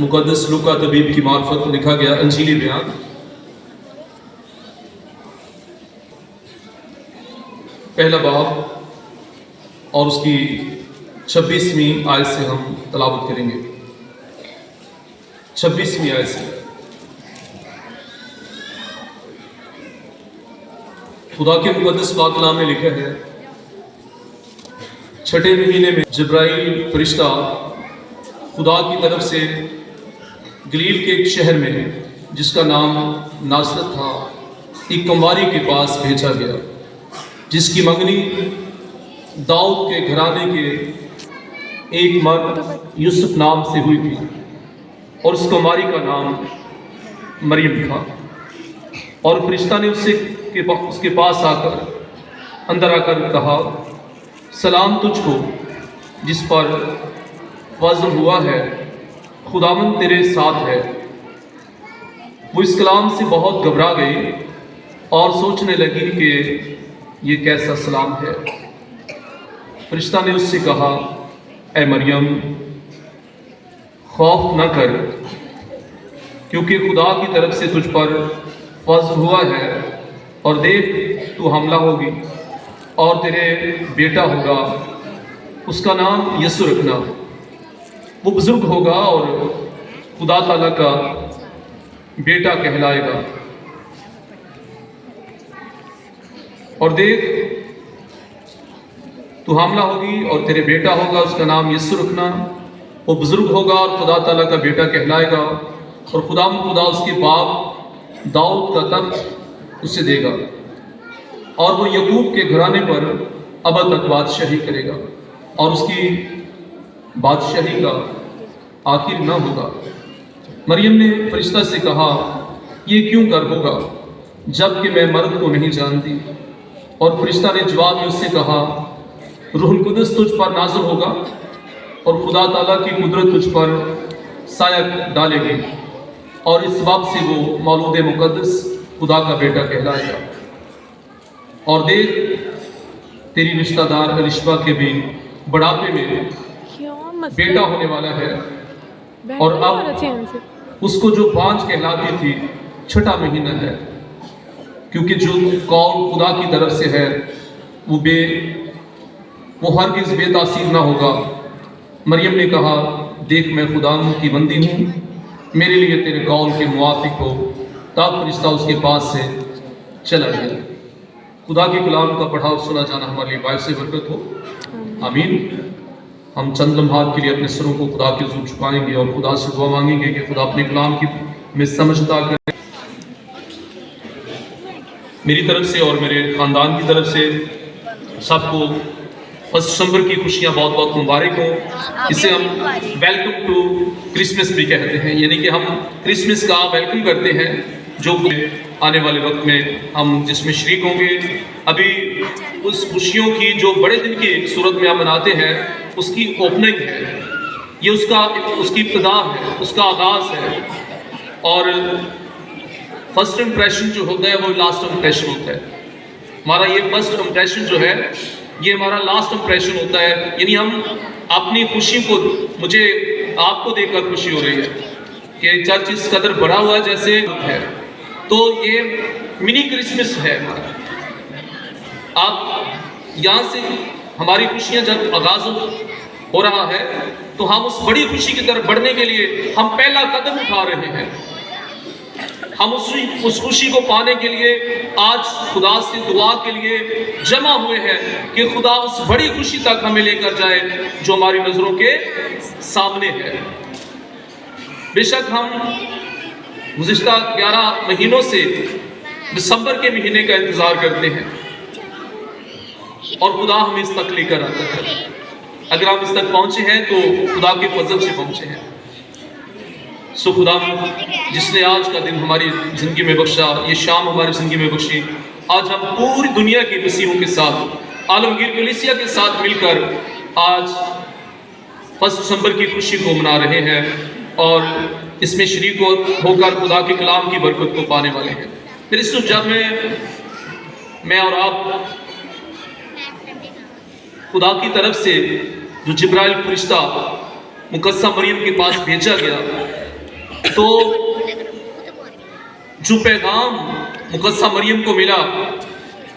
मुक़द्दस लूका तबीब की मार्फत लिखा गया अंजीली बयान पहला बाब और उसकी 26वीं आयत से हम तलावत करेंगे। 26वीं आयत से खुदा के मुक़द्दस पाक कलाम में लिखा है, छठे महीने में जिब्राइल फरिश्ता खुदा की तरफ से गलील के एक शहर में जिसका नाम नासरत था, एक कुंवारी के पास भेजा गया जिसकी मंगनी दाऊद के घराने के एक मर्द यूसुफ नाम से हुई थी और उस कुंवारी का नाम मरियम था। और फरिश्ता ने उसके पास आकर अंदर आकर कहा, सलाम तुझको जिस पर फज़्ल हुआ है, खुदावंद तेरे साथ है। वो इस कलाम से बहुत घबरा गई और सोचने लगी कि ये कैसा सलाम है। फरिश्ता ने उससे कहा, ऐ मरियम खौफ न कर, क्योंकि खुदा की तरफ से तुझ पर फज़्ल हुआ है और देख तू हमला होगी और तेरे बेटा होगा, उसका नाम यीशु रखना। वो बुजुर्ग होगा और खुदा ताला का बेटा कहलाएगा। और देख तू हमला होगी और तेरे बेटा होगा, उसका नाम यीशु रखना। वो बुजुर्ग होगा और खुदा ताला का बेटा कहलाएगा और खुदा उसके बाप दाऊद का तख्त उसे देगा और वो यकूब के घराने पर अबद तक बादशाही करेगा और उसकी बादशाही का आखिर न होगा। मरियम ने फरिश्ता से कहा, ये क्यों कर होगा जबकि मैं मर्द को नहीं जानती। और फरिश्ता ने जवाब में उससे कहा, रूहुल कुद्दस तुझ पर नाज़िल होगा और खुदा ताला की कुदरत तुझ पर साया डालेगी और इस बात से वो मौलूद मुक़द्दस खुदा का बेटा कहलाएगा। और देख तेरी रिश्तेदार अलिशबा के भी बुढ़ापे में बेटा होने वाला है और अब उसको जो बांझ कहलाती थी छठा महीना है, क्योंकि जो कौम खुदा की तरफ से है वो हरगिज़ बेतासीर ना होगा। मरियम ने कहा, देख मैं खुदा की बंदी हूँ, मेरे लिए तेरे कौल के मुवाफिक हो। तब फरिश्ता उसके पास से चला गया। खुदा के कलाम का पढ़ाव सुना जाना हमारे लिए बायस बरकत हो। आमीन। हम चंद लम्हात के लिए अपने सरों को खुदा के हुज़ूर झुकाएंगे और खुदा से दुआ मांगेंगे कि खुदा अपने कलाम की में समझता करें। मेरी तरफ से और मेरे ख़ानदान की तरफ से सबको 1 दिसंबर की खुशियाँ बहुत बहुत मुबारक हो। इसे हम वेलकम टू क्रिसमस भी कहते हैं, यानी कि हम क्रिसमस का वेलकम करते हैं जो आने वाले वक्त में हम जिसमें शरीक होंगे। अभी उस खुशियों की जो बड़े दिन की सूरत में हम मनाते हैं उसकी ओपनिंग है, ये उसकी इब्तिदा है, उसका आगाज़ है। और फर्स्ट इम्प्रेशन जो होता है वो लास्ट इम्प्रेशन होता है। हमारा ये फर्स्ट इम्प्रेशन जो है ये हमारा लास्ट इम्प्रेशन होता है, यानी हम अपनी खुशी को, मुझे आपको देखकर खुशी हो रही है कि चर्च इस कदर बड़ा हुआ जैसे है, तो ये मिनी क्रिसमस है हमारा। आप यहाँ से हमारी खुशियाँ जब आगाज़ हो रहा है तो हम उस बड़ी खुशी की तरफ बढ़ने के लिए हम पहला कदम उठा रहे हैं। हम उस खुशी को पाने के लिए आज खुदा से दुआ के लिए जमा हुए हैं कि खुदा उस बड़ी खुशी तक हमें लेकर जाए जो हमारी नज़रों के सामने है। बेशक हम गुज़िश्ता 11 महीनों से दिसंबर के महीने का इंतज़ार करते हैं और खुदा हमें इस तक लेकर आता है। अगर हम इस तक पहुँचे हैं तो खुदा के फजल से पहुँचे हैं। सो खुदा जिसने आज का दिन हमारी ज़िंदगी में बख्शा, ये शाम हमारी ज़िंदगी में बख्शी, आज हम पूरी दुनिया के मसीहों के साथ, आलमगीर कलीसिया के साथ मिलकर आज 1 दिसंबर की खुशी को मना रहे हैं और इसमें शरीक होकर खुदा के कलाम की बरकत को पाने वाले हैं। फिर इस जब मैं और आप खुदा की तरफ से जो जिब्राइल फरिश्ता मुकद्दसा मरियम के पास भेजा गया, तो जो पैगाम मुकद्दसा मरियम को मिला,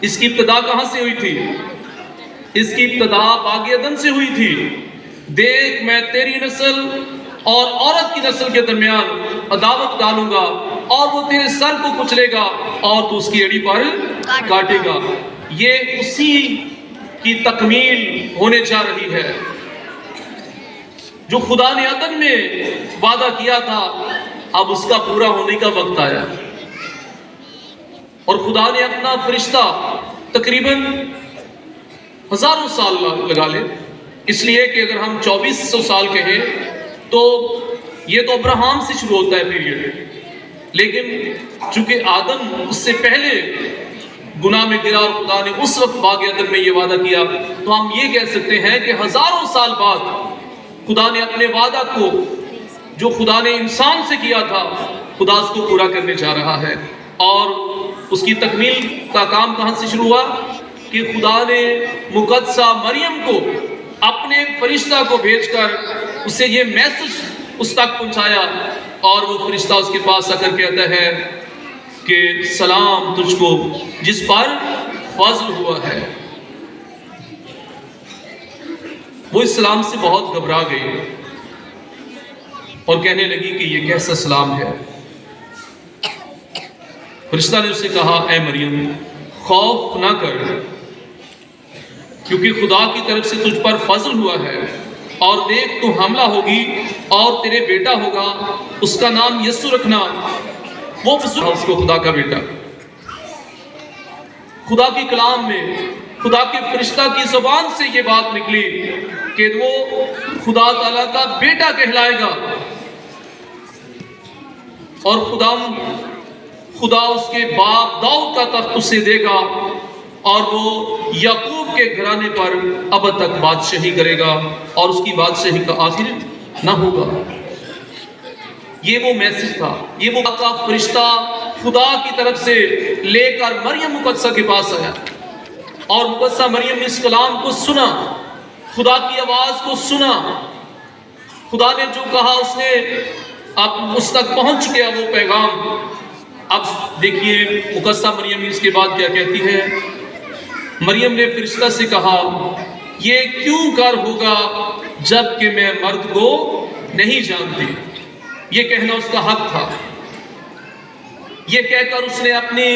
इसकी इब्तिदा कहां से हुई थी? इसकी इब्तिदा बाग अदन से हुई थी। देख, मैं तेरी नस्ल और औरत की नस्ल के दरमियान अदावत डालूंगा और वो तेरे सर को कुचलेगा और तू उसकी एड़ी पर काटेगा। ये उसी की तकमील होने जा रही है जो खुदा ने अदन में वादा किया था। अब उसका पूरा होने का वक्त आया और खुदा ने अपना फरिश्ता तकरीबन हजारों साल लगा ले, इसलिए कि अगर हम 2400 साल कहें तो ये तो अब्राहम से शुरू होता है पीरियड, लेकिन चूंकि आदम उससे पहले गुनाह में गिरा और खुदा ने उस वक्त बाग अदन में ये वादा किया, तो हम ये कह सकते हैं कि हजारों साल बाद खुदा ने अपने वादा को जो खुदा ने इंसान से किया था, खुदा उसको पूरा करने जा रहा है। और उसकी तकमील का काम कहां से शुरू हुआ कि खुदा ने मुकद्दसा मरियम को अपने फरिश्ता को भेजकर उसे ये मैसेज उस तक पहुंचाया और वो फरिश्ता उसके पास आकर कहता है कि सलाम तुझको जिस पर फजल हुआ है। वो इस सलाम से बहुत घबरा गई और कहने लगी कि ये कैसा सलाम है। फरिश्ता ने उससे कहा, ऐ मरियम, खौफ ना कर, क्योंकि खुदा की तरफ से तुझ पर फजल हुआ है और देख तू हमला होगी और तेरे बेटा होगा, उसका नाम यीशु रखना। वो उसको खुदा का बेटा। खुदा की कलाम में खुदा के फरिश्ता की जुबान से ये बात निकली कि वो खुदा ताला का बेटा कहलाएगा और खुदा उसके बाप दाऊद का तख्त उसे देगा और वो याकूब के घराने पर अब तक बादशाही करेगा और उसकी बादशाही का आखिर ना होगा। ये वो मैसेज था, ये वो का फरिश्ता खुदा की तरफ से लेकर मरियम मुकद्दसा के पास आया और मुकद्दसा मरियम ने इस कलाम को सुना, खुदा की आवाज को सुना। खुदा ने जो कहा उसने अब उस तक पहुंच गया वो पैगाम। अब देखिए मुकद्दसा मरियम इसके बाद क्या कहती है। मरियम ने फरिश्ता से कहा, ये क्यों कर होगा जबकि मैं मर्द को नहीं जानती। ये कहना उसका हक था। ये कहकर उसने अपने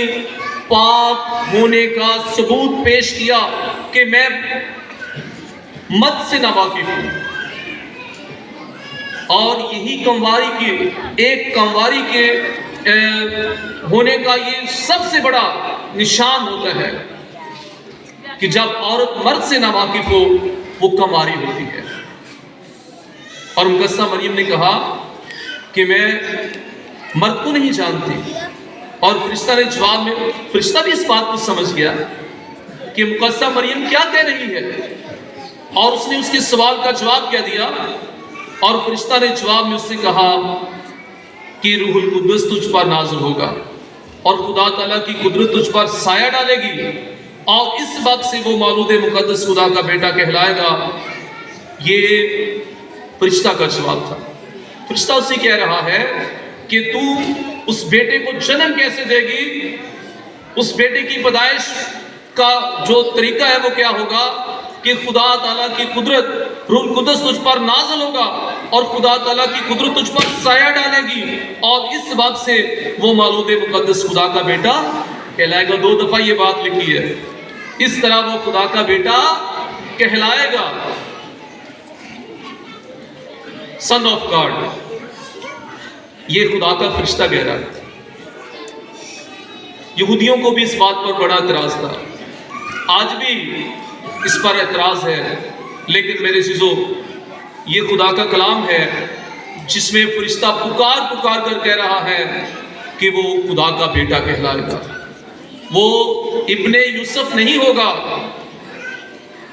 पाप होने का सबूत पेश किया कि मैं मर्द से नावाकिफ हूं। और यही कंवारी के होने का ये सबसे बड़ा निशान होता है कि जब औरत मर्द से नावाकिफ हो वो कंवारी होती है। और मुकद्दसा मरियम ने कहा कि मैं मर्द को नहीं जानती। और फरिश्ता ने जवाब में, फरिश्ता भी इस बात को समझ गया कि मुकद्दसा मरियम क्या कह रही है और उसने उसके सवाल का जवाब क्या दिया। और फरिश्ता ने जवाब में उससे कहा कि रूहुल कुद्दुस तुझ पर नाज़िल होगा और खुदा ताला की कुदरत तुझ पर साया डालेगी और इस वक्त से वो मौलूद मुकद्दस खुदा का बेटा कहलाएगा। ये फरिश्ता का जवाब था। फरिश्ता उससे कह रहा है कि तू उस बेटे को जन्म कैसे देगी, उस बेटे की पैदाइश का जो तरीका है वो क्या होगा कि खुदा ताला की कुदरत रूह कुद्दुस तुझ पर नाज़िल होगा और खुदा ताला की कुदरत तुझ पर साया डालेगी और इस बात से वो मौलूद मुकद्दस खुदा का बेटा कहलाएगा। 2 दफा ये बात लिखी है। इस तरह वो खुदा का बेटा कहलाएगा, सन ऑफ गॉड। ये खुदा का फरिश्ता कह रहा है। यहूदियों को भी इस बात पर बड़ा एतराज था, आज भी इस पर एतराज है, लेकिन मेरे चीजों ये खुदा का कलाम है जिसमें फरिश्ता पुकार कर कह रहा है कि वो खुदा का बेटा कहलाएगा। वो इब्ने यूसुफ नहीं होगा,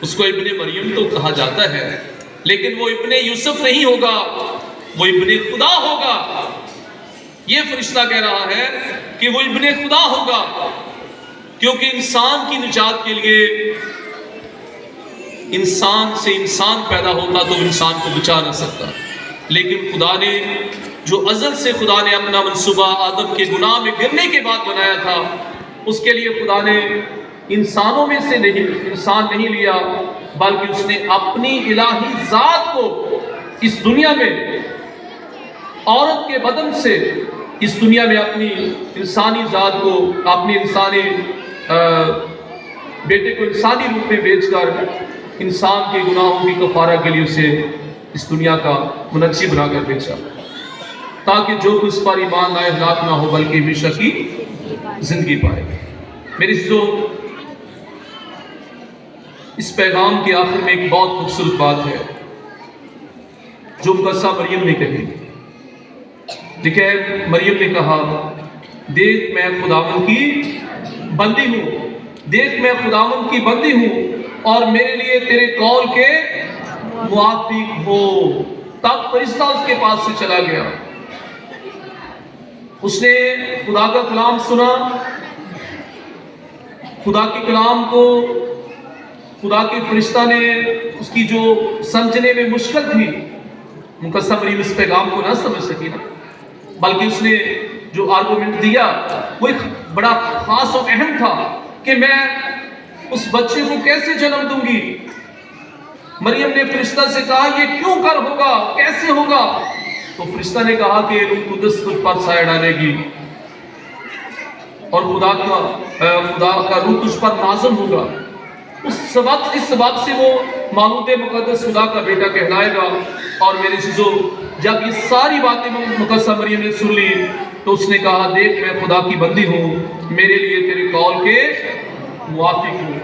उसको इब्ने मरियम तो कहा जाता है, लेकिन वो इब्ने यूसुफ नहीं होगा, वो इब्ने खुदा होगा। ये फरिश्ता कह रहा है कि वो इब्ने खुदा होगा, क्योंकि इंसान की निजात के लिए इंसान से इंसान पैदा होता तो इंसान को बचा ना सकता, लेकिन खुदा ने जो अज़ल से खुदा ने अपना मंसूबा आदम के गुनाह में गिरने के बाद बनाया था, उसके लिए खुदा ने इंसानों में से नहीं इंसान नहीं लिया, बल्कि उसने अपनी इलाही ज़ात को इस दुनिया में औरत के बदन से इस दुनिया में अपनी इंसानी ज़ात को, अपने इंसानी बेटे को इंसानी रूप में बेचकर इंसान के गुनाहों की कफारा के लिए उसे इस दुनिया का मुनज्जी बनाकर बेचा, ताकि जो उस पर ईमान लाए हलाक ना हो बल्कि हमेशा की जिंदगी पाए। मेरी जो इस पैगाम के आखिर में एक बहुत खूबसूरत बात है जो मुकद्दसा मरियम ने कही। लिखा है, मरियम ने कहा, देख मैं खुदावंद की बंदी हूँ, देख मैं खुदावंद की बंदी हूँ और मेरे लिए तेरे कौल के मुआफिक हो। तब फरिश्ता उसके पास से चला गया, उसने खुदा का कलाम सुना, खुदा के कलाम को खुदा के फरिश्ता ने उसकी जो समझने में मुश्किल थी, मुकद्दसा मरियम इस पैगाम को ना समझ सकी ना, बल्कि उसने जो आर्गुमेंट दिया वो एक बड़ा खास और अहम था कि मैं उस बच्चे को कैसे जन्म दूंगी। मरियम ने फरिश्ता से कहा, ये क्यों कर होगा, कैसे होगा? तो फरिश्ता ने कहा कि रूह कुद्दस तुझ पर साया डालेगी और खुदा का रूह तुझ पर नाज़िल होगा। इस सबब से वो मामूद मुकद्दस खुदा का बेटा कहलाएगा। और मेरे चीज़ों, जब ये सारी बातें मुकद्दसा मरियम ने सुन ली तो उसने कहा, देख मैं खुदा की बंदी हूँ, मेरे लिए तेरे कौल के मुआफिक हूँ।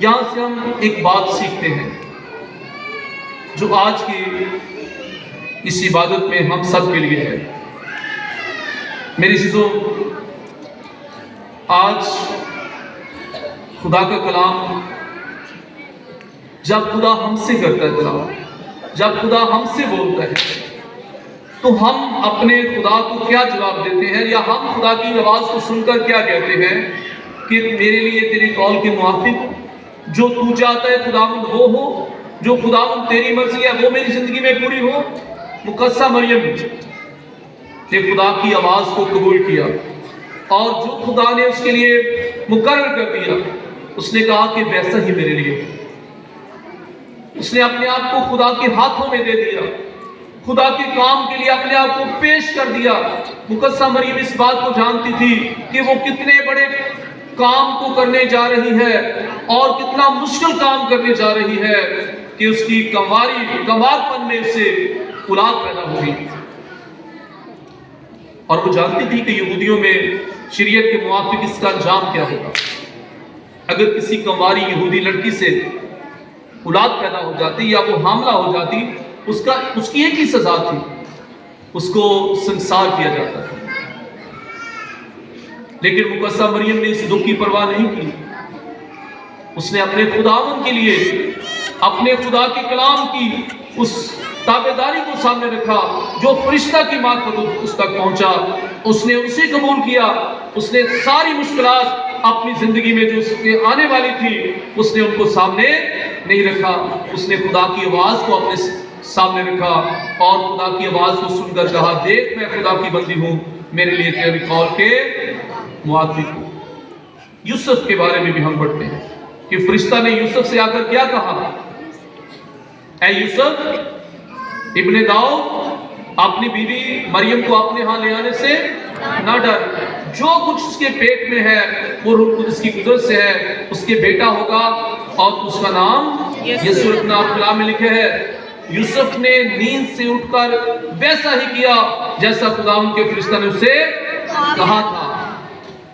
यहाँ से हम एक बात सीखते हैं जो आज की इस इबादत में हम सब के लिए है। मेरी चीज़ों, आज खुदा का कलाम जब खुदा हमसे करता है कलाम, जब खुदा हमसे बोलता है, तो हम अपने खुदा को क्या जवाब देते हैं, या हम खुदा की आवाज़ को सुनकर क्या कहते हैं कि मेरे लिए तेरे कौल के मुआफिक, जो तू चाहता है खुदावंद वो हो, जो खुदावंद तेरी मर्जी है वो मेरी जिंदगी में पूरी हो। मुकद्दसा मरियम ने खुदा की आवाज़ को कबूल किया और जो खुदा ने उसके लिए मुकर्रर कर दिया, उसने कहा कि वैसा ही मेरे लिए। उसने अपने आप को खुदा के हाथों में दे दिया, खुदा के काम के लिए अपने आप को पेश कर दिया। मुकद्दसा मरियम इस बात को जानती थी कि वो कितने बड़े काम को करने जा रही है और कितना मुश्किल काम करने जा रही है कि उसकी कंवारपन में उससे औलाद पैदा होगी। और वो जानती थी कि यहूदियों में शरीयत के मुआफिक इसका अंजाम क्या होगा। अगर किसी कंवारी यहूदी लड़की से औलाद पैदा हो जाती या वो हामला हो जाती, उसकी एक ही सजा थी, उसको संसार किया जाता था। लेकिन मुकद्दसा मरियम ने इस दुख की परवाह नहीं की। उसने अपने खुदावन के लिए अपने खुदा के कलाम की उस ताबेदारी को सामने रखा जो फरिश्ता की मार्फत उस तक पहुंचा। उसने उसे कबूल किया। उसने सारी मुश्किलात अपनी जिंदगी में जो उसके आने वाली थी, उसने उनको सामने नहीं रखा। उसने खुदा की आवाज़ को अपने सामने रखा और खुदा की आवाज़ को सुनकर कहा, देख मैं खुदा की बंदी हूँ, मेरे लिए तेरे कौल के मुआफिक हूँ। यूसुफ के बारे में भी हम पढ़ते हैं कि फरिश्ता ने यूसुफ से आकर क्या कहा, ऐ यूसुफ इब्ने दाऊद, अपनी बीवी मरियम को अपने यहाँ ले आने से ना डर। जो कुछ उसके पेट में है वो रूह कुद्दस की कुदरत से है, उसके बेटा होगा और उसका नाम यीशु रखना। में लिखे है, यूसुफ ने नींद से उठकर वैसा ही किया जैसा खुदावंद के फरिश्ता ने उसे कहा था।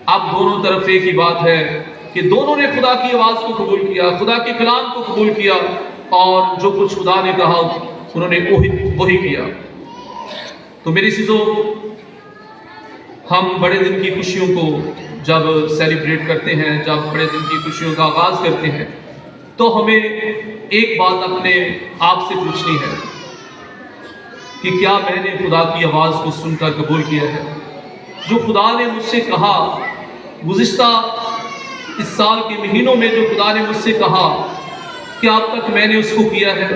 अब दोनों तरफ एक ही बात है कि दोनों ने खुदा की आवाज़ को कबूल किया, खुदा के कलाम को कबूल किया और जो कुछ खुदा ने कहा उन्होंने वही किया। तो मेरी चीज़ों, हम बड़े दिन की खुशियों को जब सेलिब्रेट करते हैं, जब बड़े दिन की खुशियों का आगाज़ करते हैं, तो हमें एक बात अपने आप से पूछनी है कि क्या मैंने खुदा की आवाज़ को सुनकर कबूल किया है? जो खुदा ने मुझसे कहा गुज़िश्ता इस साल के महीनों में, जो खुदा ने मुझसे कहा, क्या अब तक मैंने उसको किया है?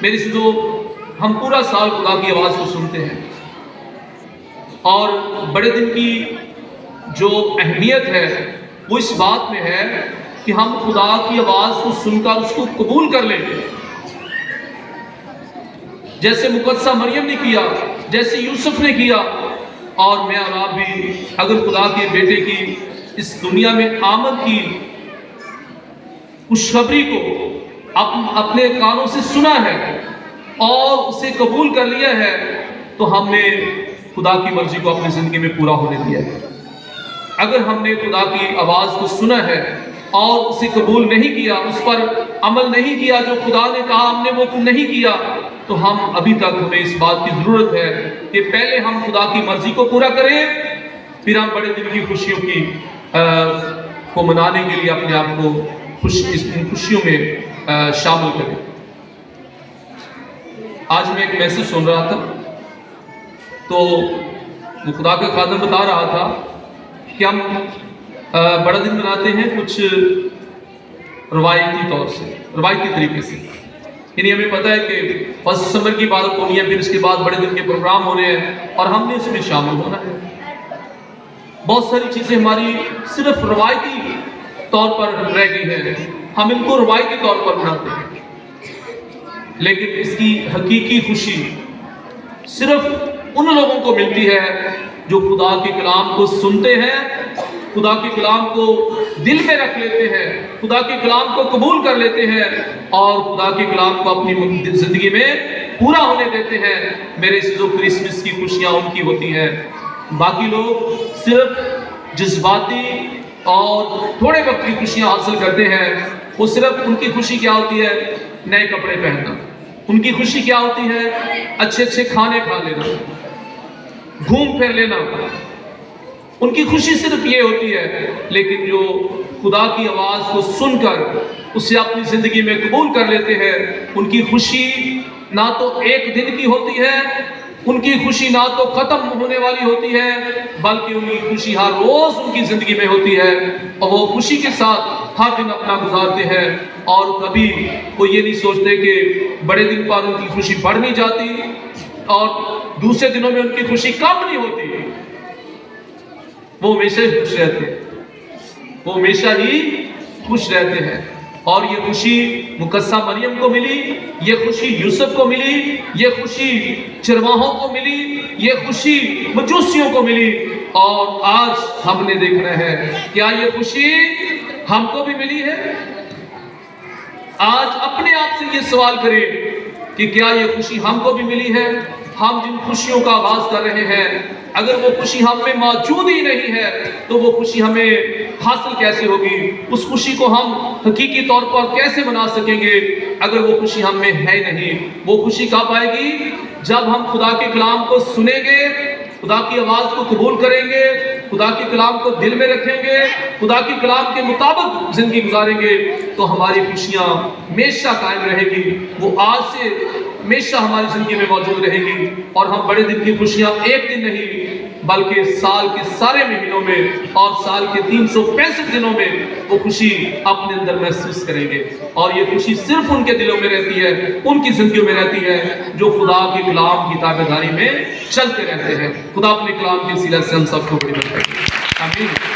मेरी चीज़ों, हम पूरा साल खुदा की आवाज़ को सुनते हैं। और बड़े दिन की जो अहमियत है वो इस बात में है कि हम खुदा की आवाज़ को सुनकर उसको कबूल कर लें, जैसे मुकद्दसा मरियम ने किया, जैसे यूसुफ ने किया। और मैं और आप भी अगर खुदा के बेटे की इस दुनिया में आमद की खुशखबरी को अपने कानों से सुना है और उसे कबूल कर लिया है, तो हमने खुदा की मर्जी को अपनी जिंदगी में पूरा होने दिया है। अगर हमने खुदा की आवाज़ को सुना है और उसे कबूल नहीं किया, उस पर अमल नहीं किया, जो खुदा ने कहा हमने वो नहीं किया, तो हम अभी तक हमें इस बात की ज़रूरत है कि पहले हम खुदा की मर्जी को पूरा करें, फिर हम बड़े दिन की खुशियों की को मनाने के लिए अपने आप को इन खुशियों में शामिल करें। आज मैं एक मैसेज सुन रहा था, तो वो खुदा का खादम बता रहा था कि हम बड़ा दिन मनाते हैं कुछ रवायती तौर से, रवायती तरीके से। यानी हमें पता है कि 1 दिसंबर की इबादत होनी है, फिर इसके बाद बड़े दिन के प्रोग्राम हो रहे हैं और हमने इसमें शामिल होना है। बहुत सारी चीज़ें हमारी सिर्फ रवायती तौर पर रह गई है, हम इनको रवायती तौर पर मनाते हैं, लेकिन इसकी हकीकी खुशी सिर्फ उन लोगों को मिलती है जो खुदा के कलाम को सुनते हैं, खुदा के कलाम को दिल में रख लेते हैं, खुदा के कलाम को कबूल कर लेते हैं और खुदा के कलाम को अपनी जिंदगी में पूरा होने देते हैं। मेरे जो क्रिसमस की खुशियाँ उनकी होती हैं। बाकी लोग सिर्फ जज्बाती और थोड़े वक्त की खुशियाँ हासिल करते हैं। वो सिर्फ उनकी खुशी क्या होती है? नए कपड़े पहनना। उनकी खुशी क्या होती है? अच्छे अच्छे खाने खा लेना, घूम फिर लेना। उनकी खुशी सिर्फ ये होती है। लेकिन जो खुदा की आवाज़ को सुनकर उसे अपनी ज़िंदगी में कबूल कर लेते हैं, उनकी खुशी ना तो एक दिन की होती है, उनकी खुशी ना तो ख़त्म होने वाली होती है, बल्कि उनकी खुशी हर रोज़ उनकी ज़िंदगी में होती है और वो खुशी के साथ हर दिन अपना गुजारते हैं। और कभी वो ये नहीं सोचते कि बड़े दिन पर उनकी खुशी बढ़ नहीं जाती और दूसरे दिनों में उनकी खुशी कम नहीं होती। वो हमेशा ही खुश रहते हैं, वो हमेशा ही खुश रहते हैं। और ये खुशी मुकद्दसा मरियम को मिली, ये खुशी यूसुफ को मिली, ये खुशी चरवाहों को मिली, ये खुशी मजूसियों को मिली। और आज हमने देखना है क्या ये खुशी हमको भी मिली है? आज अपने आप से ये सवाल करें कि क्या ये खुशी हमको भी मिली है? हम जिन खुशियों का आगाज कर रहे हैं, अगर वो खुशी हम में मौजूद ही नहीं है तो वो खुशी हमें हासिल कैसे होगी? उस खुशी को हम हकीकी तौर पर कैसे मना सकेंगे अगर वो खुशी हम में है नहीं? वो खुशी कब आएगी? जब हम खुदा के कलाम को सुनेंगे, खुदा की आवाज़ को कबूल करेंगे, खुदा के कलाम को दिल में रखेंगे, खुदा के कलाम के मुताबिक जिंदगी गुजारेंगे, तो हमारी खुशियाँ हमेशा कायम रहेगी। वो आज से हमेशा हमारी जिंदगी में मौजूद रहेगी और हम बड़े दिन की खुशियाँ एक दिन नहीं बल्कि साल के सारे महीनों में और साल के 365 दिनों में वो खुशी अपने अंदर महसूस करेंगे। और ये खुशी सिर्फ उनके दिलों में रहती है, उनकी जिंदगी में रहती है जो खुदा के कलाम की ताबेदारी में चलते रहते हैं। खुदा अपने कलाम के वसीले से हम सबको बड़ी मदद करे। आमीन।